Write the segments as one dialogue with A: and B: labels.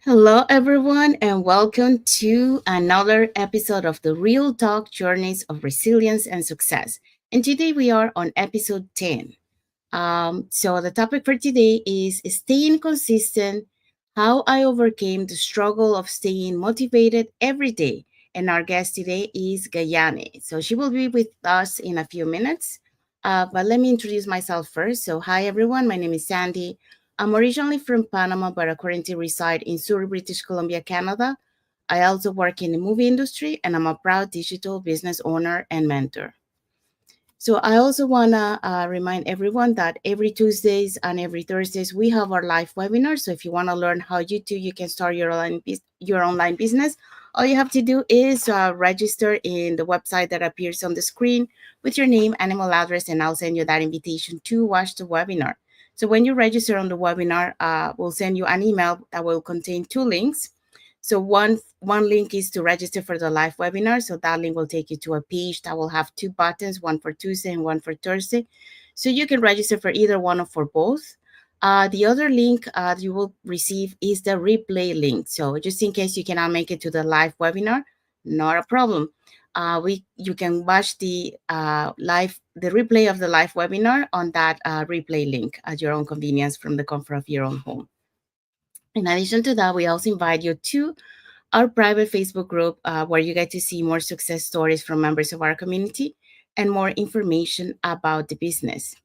A: Hello, everyone, and welcome to another episode of the Real Talk Journeys of Resilience and Success. And today we are on episode 10. So, the topic for today is staying consistent, how I overcame the struggle of staying motivated every day. And our guest today is Gayanee. So, she will be with us in a few minutes. But let me introduce myself first. So, hi, everyone. My name is Sandy. I'm originally from Panama, but I currently reside in Surrey, British Columbia, Canada. I also work in the movie industry, and I'm a proud digital business owner and mentor. So I also wanna remind everyone that every Tuesdays and every Thursdays we have our live webinar. So if you wanna learn how you can start your online business, all you have to do is register in the website that appears on the screen with your name and email address, and I'll send you that invitation to watch the webinar. So when you register on the webinar, we'll send you an email that will contain two links. So one link is to register for the live webinar. So that link will take you to a page that will have two buttons, one for Tuesday and one for Thursday. So you can register for either one or for both. The other link you will receive is the replay link. So just in case you cannot make it to the live webinar, not a problem. You can watch the replay of the live webinar on that replay link at your own convenience from the comfort of your own home. In addition to that, we also invite you to our private Facebook group where you get to see more success stories from members of our community and more information about the business.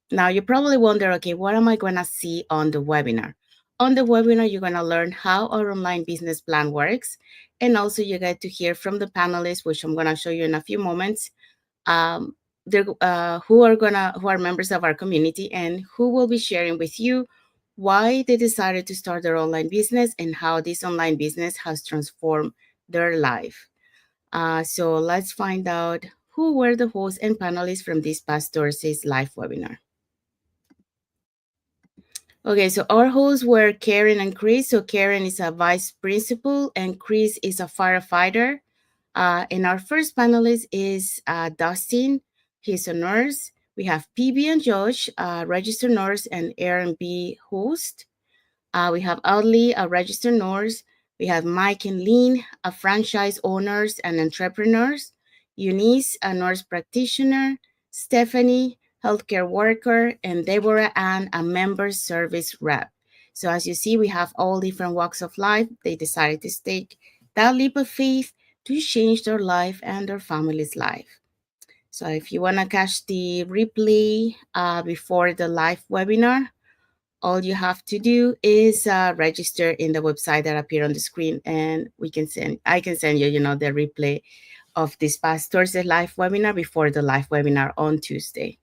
A: Now, you probably wonder, okay, what am I going to see on the webinar? On the webinar, you're going to learn how our online business plan works. And also, you get to hear from the panelists, which I'm going to show you in a few moments, um, who are members of our community and who will be sharing with you why they decided to start their online business and how this online business has transformed their life. So let's find out who were the hosts and panelists from this past Thursday's live webinar. Okay, so our hosts were Karen and Chris. So Karen is a vice principal and Chris is a firefighter. And our first panelist is Dustin. He's a nurse. We have PB and Josh, registered nurse and R&B host. We have Audley, a registered nurse. We have Mike and Lynn, a franchise owners and entrepreneurs. Eunice, a nurse practitioner. Stephanie, healthcare worker. And Deborah Ann, a member service rep. So as you see, we have all different walks of life. They decided to take that leap of faith to change their life and their family's life. So if you want to catch the replay before the live webinar, all you have to do is register in the website that appear on the screen, and I can send you, the replay of this past Thursday live webinar before the live webinar on Tuesday.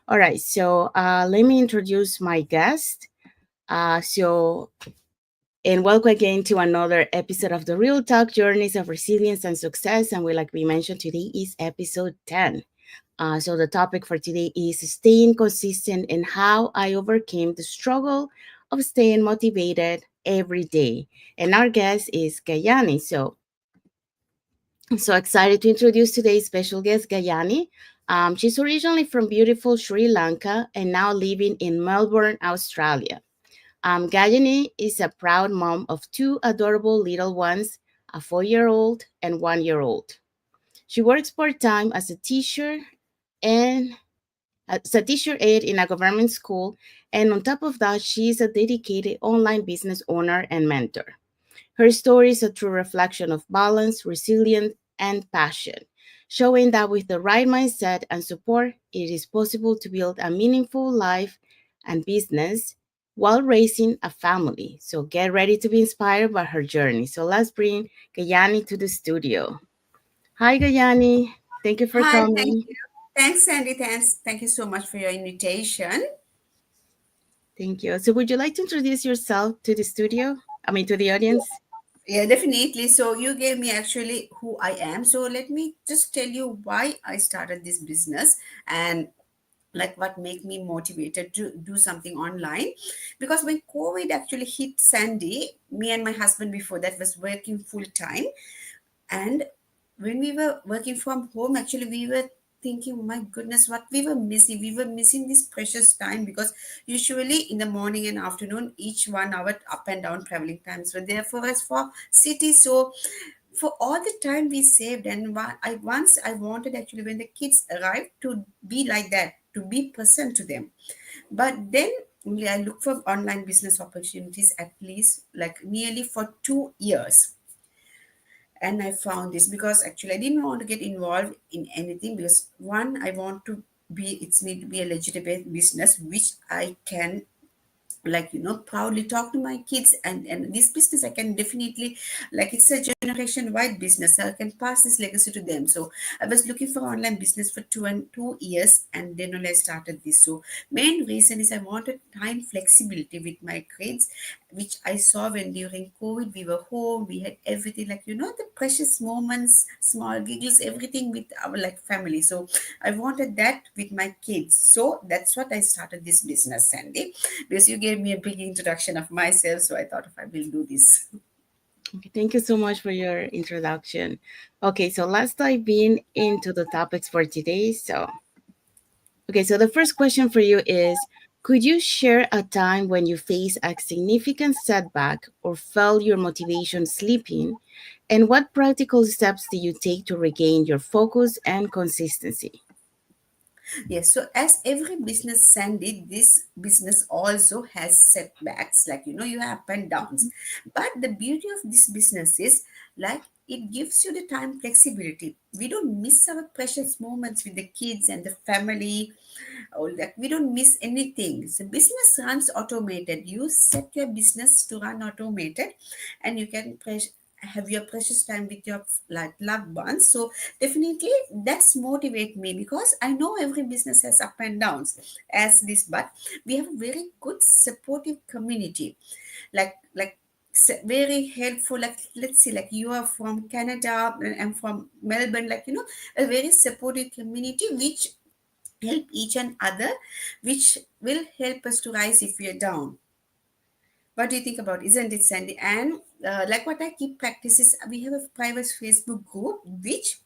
A: All right, so let me introduce my guest. So and welcome again to another episode of the Real Talk Journeys of Resilience and Success. And like we mentioned, today is episode 10. So the topic for today is staying consistent and how I overcame the struggle of staying motivated every day. And our guest is Gayanee. So I'm so excited to introduce today's special guest, Gayanee. She's originally from beautiful Sri Lanka and now living in Melbourne, Australia. Gayanee is a proud mom of two adorable little ones, a 4-year-old and 1-year-old. She works part time as a teacher and as a teacher aide in a government school, and on top of that, she is a dedicated online business owner and mentor. Her story is a true reflection of balance, resilience, and passion, showing that with the right mindset and support, it is possible to build a meaningful life and business while raising a family. So get ready to be inspired by her journey. So let's bring Gayanee to the studio. Hi, Gayanee. Thank you for
B: Hi, thank
A: coming.
B: you. Thanks, Sandy. Thank you so much for your invitation.
A: Thank you. So would you like to introduce yourself to the studio? I mean, to the audience?
B: Yeah, definitely. So you gave me actually who I am. So let me just tell you why I started this business and like what made me motivated to do something online. Because when COVID actually hit Sandy, me and my husband before that was working full time. And when we were working from home, actually we were thinking, my goodness, what we were missing. We were missing this precious time because usually in the morning and afternoon, each 1 hour up and down traveling times were there for us for city. So for all the time we saved, and I wanted actually when the kids arrived to be like that, to be present to them. But then only I looked for online business opportunities at least like nearly for 2 years, and I found this because actually I didn't want to get involved in anything because one, I want to be, it's need to be a legitimate business which I can, like, proudly talk to my kids, and this business I can definitely, like, it's a generation wide business, so I can pass this legacy to them. So I was looking for online business for 2 years, and then only I started this. So main reason is I wanted time flexibility with my kids, which I saw when during COVID we were home, we had everything, like, the precious moments, small giggles, everything with our like family. So I wanted that with my kids. So that's what I started this business, Sandy, because you gave me a big introduction of myself. So I thought if I will do this.
A: Okay, thank you so much for your introduction. Okay, so let's dive into the topics for today. So the first question for you is, could you share a time when you faced a significant setback or felt your motivation slipping? And what practical steps do you take to regain your focus and consistency?
B: Yes, so as every business, Sandy, this business also has setbacks, like, you have up and downs. But the beauty of this business is, like, it gives you the time flexibility. We don't miss our precious moments with the kids and the family, or like we don't miss anything. So business runs automated. You set your business to run automated, and you can have your precious time with your like loved ones. So definitely that's motivate me because I know every business has up and downs as this, but we have a very good supportive community, like very helpful. Like, let's see, like, you are from Canada and I'm from Melbourne, like, a very supportive community which help each and other, which will help us to rise if we are down. What do you think about, isn't it, Sandy? And like what I keep practice is we have a private Facebook group which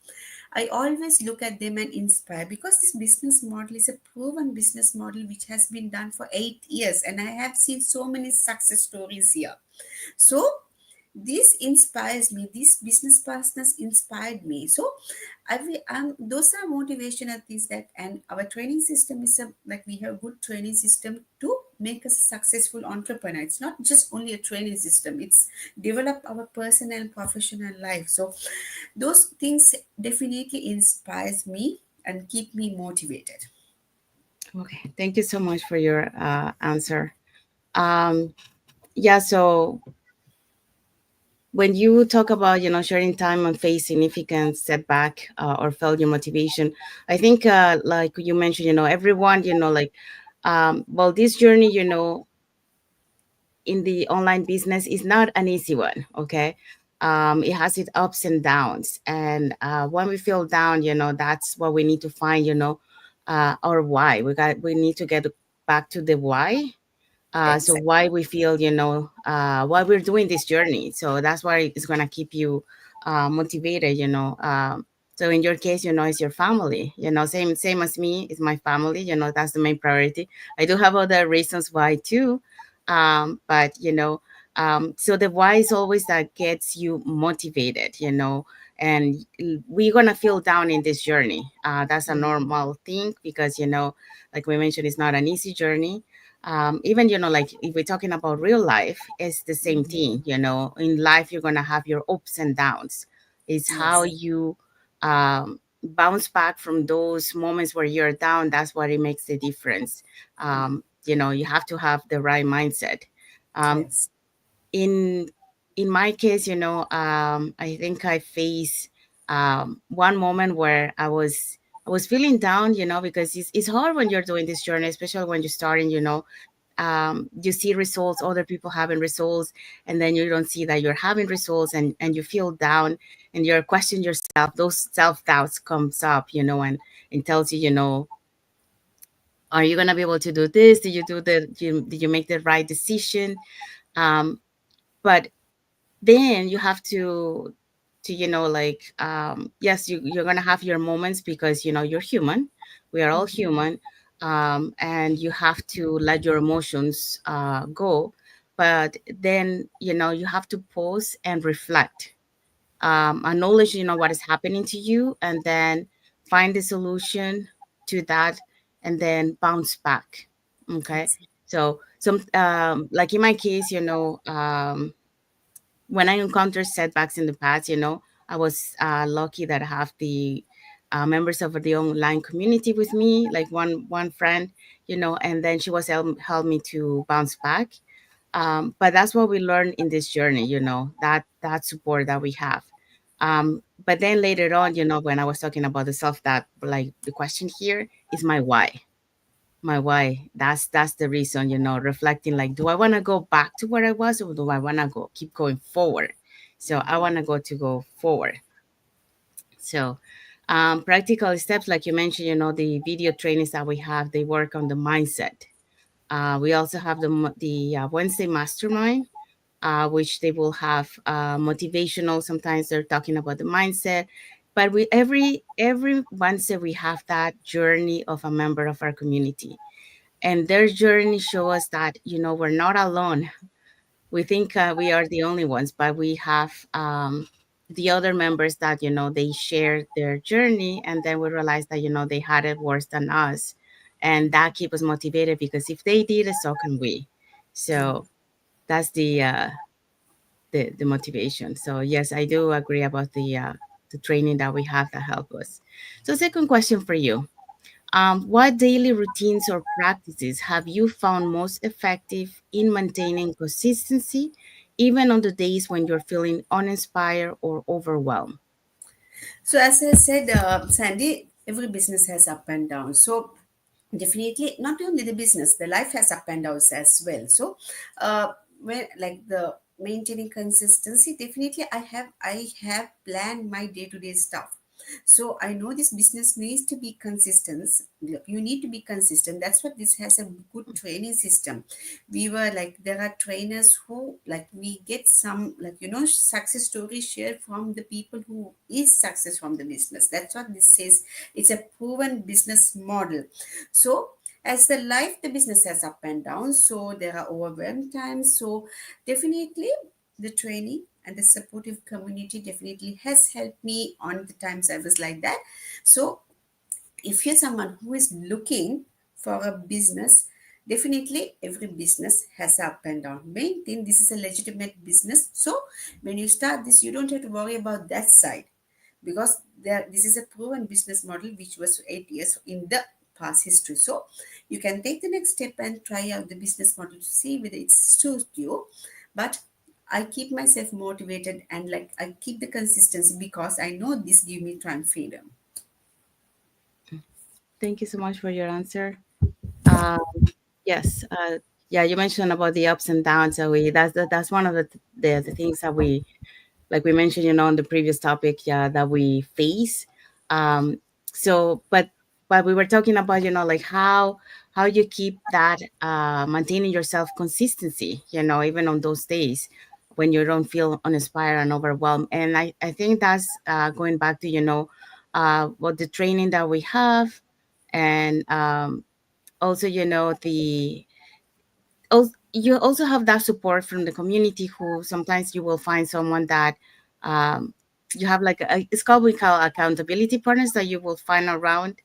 B: I always look at them and inspire, because this business model is a proven business model which has been done for 8 years, and I have seen so many success stories here. So this inspires me, these business partners inspired me. So those are motivational things, that, and our training system is a, like, we have good training system to make us a successful entrepreneur. It's not just only a training system, it's develop our personal and professional life. So those things definitely inspires me and keep me motivated.
A: Okay, thank you so much for your answer. Um, yeah, so when you talk about sharing time and face significant setback or failure motivation, I think like you mentioned, everyone, like well, this journey, in the online business is not an easy one. Okay, it has its ups and downs, and when we feel down, that's what we need to find, our why. We need to get back to the why. So
B: Exactly.
A: why we feel, why we're doing this journey. So that's why it's gonna keep you motivated. So in your case, it's your family. Same as me, it's my family. That's the main priority. I do have other reasons why too, but so the why is always that gets you motivated. And we're gonna feel down in this journey. That's a
B: Mhm.
A: normal thing because like we mentioned, it's not an easy journey. Even like if we're talking about real life, it's the same thing. In life you're gonna have your ups and downs. It's how
B: Yes.
A: you bounce back from those moments where you're down. That's what it makes the difference. You have to have the right mindset. um,
B: Yes.
A: in in my case, I think I faced one moment where I was feeling down, because it's hard when you're doing this journey, especially when you're starting. You see results, other people having results, and then you don't see that you're having results, and you feel down, and you're questioning yourself. Those self-doubts comes up, and tells you, are you gonna be able to do this? Did you make the right decision? But then you have to to like, yes, you're gonna have your moments because you're human. We are all human. And you have to let your emotions go, but then you have to pause and reflect, acknowledge what is happening to you, and then find the solution to that, and then bounce back. Okay.
B: Exactly.
A: So some, like in my case, when I encountered setbacks in the past, I was lucky that I have the members of the online community with me, like one friend, and then she was help me to bounce back. But that's what we learn in this journey, that support that we have. But then later on, when I was talking about the self, that like the question here is my why. That's the reason, reflecting, like, do I want to go back to where I was, or do I want to go keep going forward? So I want to go forward. So practical steps, like you mentioned, the video trainings that we have, they work on the mindset. We also have the Wednesday mastermind, which they will have motivational. Sometimes they're talking about the mindset, but we every Wednesday we have that journey of a member of our community, and their journey show us that we're not alone. We think we are the only ones, but we have the other members that they share their journey, and then we realize that they had it worse than us, and that keep us motivated, because if they did it, so can we. So that's the motivation. So yes, I do agree about the training that we have that help us. So second question for you: what daily routines or practices have you found most effective in maintaining consistency, even on the days when you're feeling uninspired or overwhelmed?
B: So as I said, Sandy, every business has up and down. So definitely, not only the business, the life has up and downs as well. So when like the maintaining consistency, definitely I have planned my day-to-day stuff. So I know this business needs to be consistent. Look, you need to be consistent. That's what this has, a good training system. We were like, there are trainers who, like, we get some, like, success stories shared from the people who is success from the business. That's what this says. It's a proven business model. So as the life, the business has up and down, so there are overwhelmed times. So definitely the training and the supportive community definitely has helped me on the times I was like that. So if you're someone who is looking for a business, definitely every business has up and down. Main thing, this is a legitimate business. So when you start this, you don't have to worry about that side, because this is a proven business model which was 8 years in the past history. So you can take the next step and try out the business model to see whether it suits you. But I keep myself motivated, and like I keep the consistency because I know this give me time freedom.
A: Thank you so much for your answer. Uh, yes, yeah, you mentioned about the ups and downs. So that's one of the things that we, like we mentioned, on the previous topic, yeah, that we face. Um, so, but we were talking about, like how you keep that maintaining yourself consistency, even on those days when you don't feel uninspired and overwhelmed. And I think that's going back to, what the training that we have, and also, you also have that support from the community, who sometimes you will find someone that um, you have like it's called, we call accountability partners, that you will find around,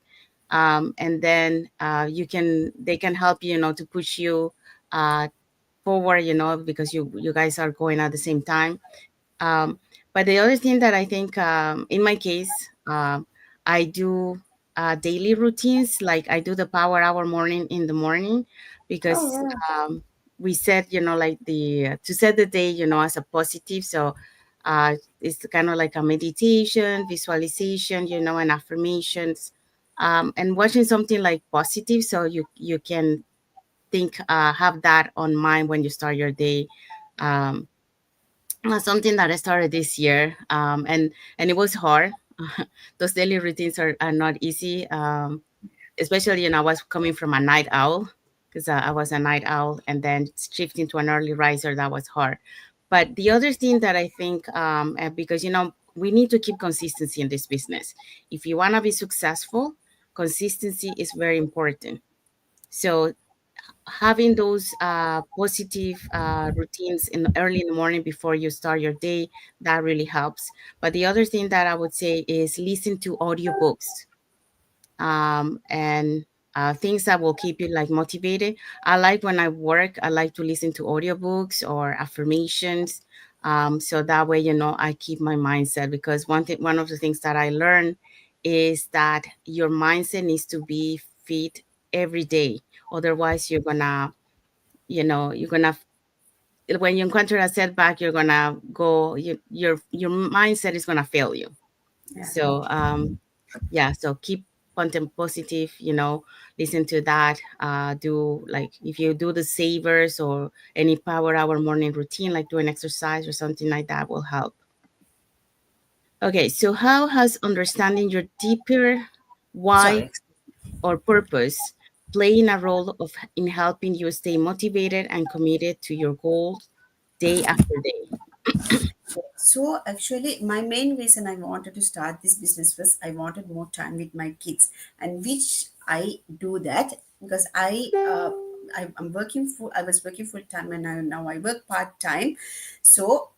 A: and then they can help you, to push you uh, forward, because you guys are going at the same time. um, but the other thing that I think, in my case, I do daily routines. Like I do the power hour morning in the morning,
B: Oh
A: because
B: yeah.
A: we set, like to set the day, as a positive. So it's kind of like a meditation, visualization, and affirmations, and watching something like positive, so you can think, have that on mind when you start your day. Um, something that I started this year, and it was hard. Those daily routines are not easy, especially, I was coming from a night owl, because I was a night owl, and then shifting to an early riser, that was hard. But the other thing that I think, because we need to keep consistency in this business. If you want to be successful, consistency is very important. So having those positive routines in early in the morning before you start your day, that really helps. But the other thing that I would say is listen to audiobooks, and things that will keep you like motivated. I like when I work, I like to listen to audiobooks or affirmations. So that way, I keep my mindset, because one of the things that I learned is that your mindset needs to be fit every day. Otherwise, you're gonna when you encounter a setback, you're gonna go, your mindset is gonna fail you.
B: Yeah.
A: So yeah, so keep content positive, listen to that. Do, like, if you do the savers or any power hour morning routine, like doing exercise or something like that, will help. Okay, so how has understanding your deeper why
B: Sorry.
A: or purpose playing a role in helping you stay motivated and committed to your goals day after day?
B: So actually, my main reason I wanted to start this business was I wanted more time with my kids, and which I do that because I'm working full. I was working full time, and now I work part time. So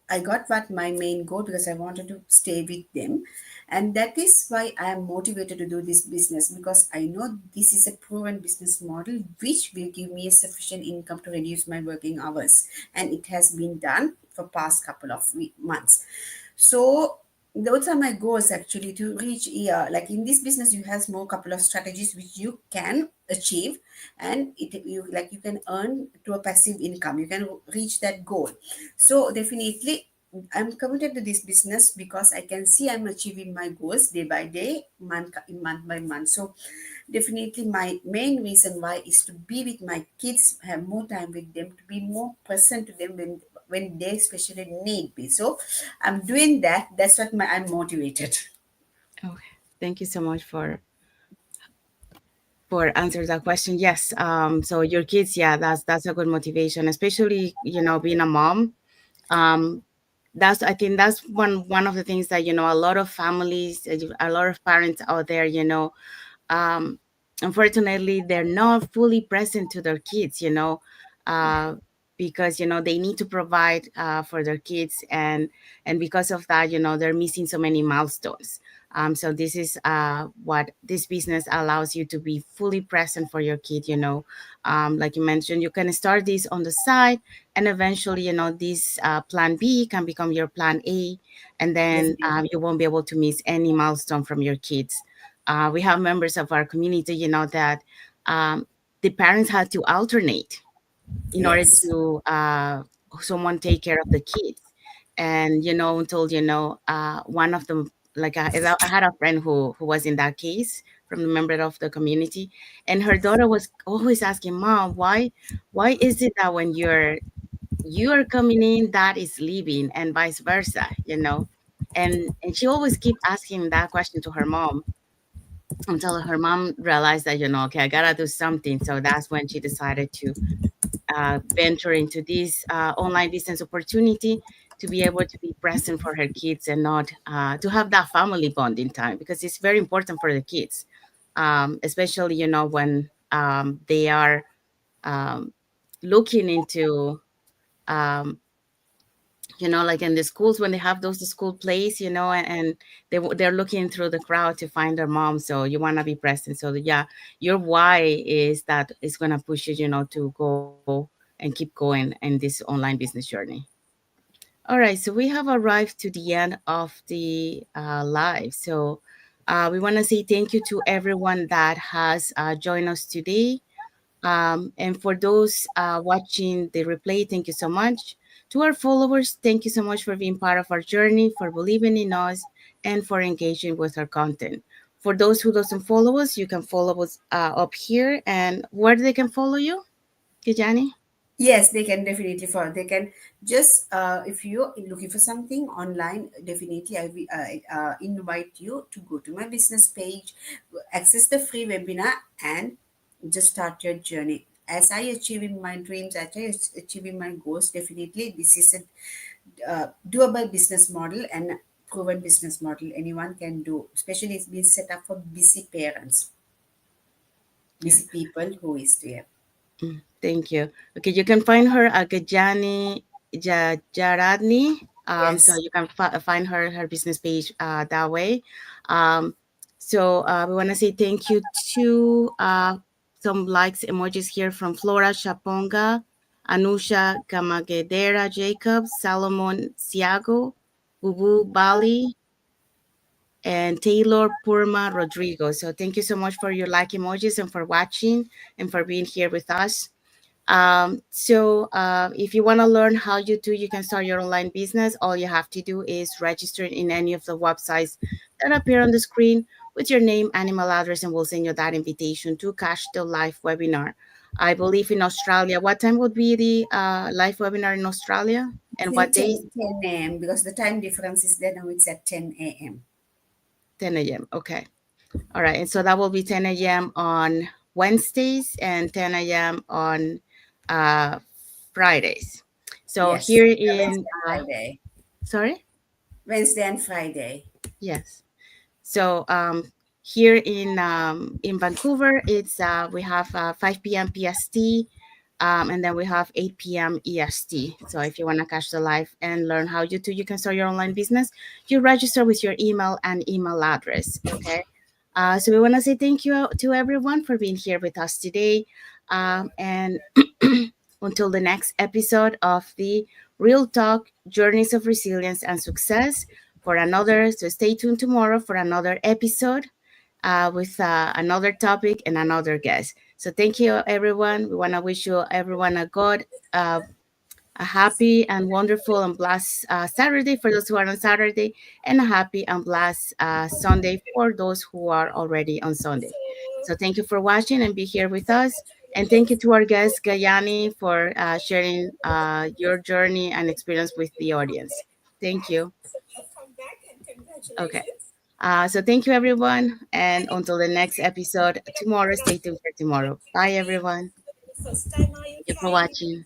B: I got what my main goal because I wanted to stay with them. And that is why I am motivated to do this business because I know this is a proven business model which will give me a sufficient income to reduce my working hours. And it has been done for past couple of months. So those are my goals actually to reach here. Like in this business, you have more couple of strategies which you can achieve, and you can earn to a passive income. You can reach that goal. So definitely, I'm committed to this business because I can see I'm achieving my goals day by day, month by month. So definitely, my main reason why is to be with my kids, have more time with them, to be more present to them when they especially need me. So I'm doing that. That's what I'm motivated.
A: Okay, thank you so much for answering that question. Yes. So your kids, yeah, that's a good motivation, especially, being a mom. Um, I think that's one of the things that, a lot of families, a lot of parents out there, um, unfortunately, they're not fully present to their kids, uh, because, they need to provide for their kids, and because of that, they're missing so many milestones. So this is what this business allows you to be fully present for your kid. Like you mentioned, you can start this on the side, and eventually, this plan B can become your plan A, and then
B: Definitely.
A: you won't be able to miss any milestone from your kids. We have members of our community, that um, the parents had to alternate in order
B: Yes.
A: to someone take care of the kids. And, until, one of them, like I had a friend who was in that case, from the member of the community, and her daughter was always asking, Mom, why is it that when you're coming in, dad is leaving, and vice versa, and she always keep asking that question to her mom, until her mom realized that, okay, I gotta do something. So that's when she decided to venture into this online business opportunity, to be able to be present for her kids, and not to have that family bonding time, because it's very important for the kids, especially, when they are um, looking into um, like in the schools, when they have those school plays, and they're looking through the crowd to find their mom. So you want to be present. So yeah, your why is that it's going to push you, to go and keep going in this online business journey. All right, so we have arrived to the end of the live. So we want to say thank you to everyone that has joined us today. And for those watching the replay, thank you so much. To our followers, thank you so much for being part of our journey, for believing in us, and for engaging with our content. For those who doesn't follow us, you can follow us up here. And where they can follow you, Kijani?
B: Yes, they can definitely follow. They can just if you're looking for something online, definitely I invite you to go to my business page, access the free webinar, and just start your journey. As I achieving my dreams, as I achieving my goals, definitely this is a doable business model and proven business model. Anyone can do, especially it's been set up for busy parents,
A: Yeah.
B: busy people who is there.
A: Thank you. Okay, you can find her at Gajani Jaradni. So
B: Yes.
A: you can find her business page that way. Um, we want to say thank you to some likes emojis here from Flora Chaponga, Anusha Gamagedera Jacob, Salomon Siago, Bubu Bali, and Taylor Purma Rodrigo. So thank you so much for your like emojis and for watching and for being here with us. If you want to learn how you can start your online business, all you have to do is register in any of the websites that appear on the screen with your name and email address, and we'll send you that invitation to catch the live webinar. I believe in Australia. What time would be the live webinar in Australia,
B: I
A: and what
B: think
A: days?
B: 10 a.m. because the time difference is there now. It's at 10 a.m.
A: 10 a.m. Okay. All right. And so that will be 10 a.m. on Wednesdays and 10 a.m. on uh, Fridays. So
B: Yes,
A: here
B: Wednesday
A: in,
B: and Friday.
A: sorry?
B: Wednesday and Friday.
A: Yes. So here in Vancouver, it's we have 5 p.m. PST, and then we have 8 p.m. EST. So if you want to catch the live and learn how you can start your online business, you register with your email and email address. Okay. So we want to say thank you to everyone for being here with us today, and until the next episode of the Real Talk Journeys of Resilience and Success for another. So stay tuned tomorrow for another episode with another topic and another guest. So thank you, everyone. We want to wish you everyone uh, a happy and wonderful and blessed Saturday for those who are on Saturday, and a happy and blessed Sunday for those who are already on Sunday. So thank you for watching and be here with us. And thank you to our guest, Gayanee, for sharing your journey and experience with the audience. Thank you.
B: Welcome back and
A: Okay.
B: congratulations.
A: So thank you, everyone. And until the next episode tomorrow, stay tuned for tomorrow. Bye, everyone.
B: The first time are you
A: Thank you for
B: trying?
A: watching.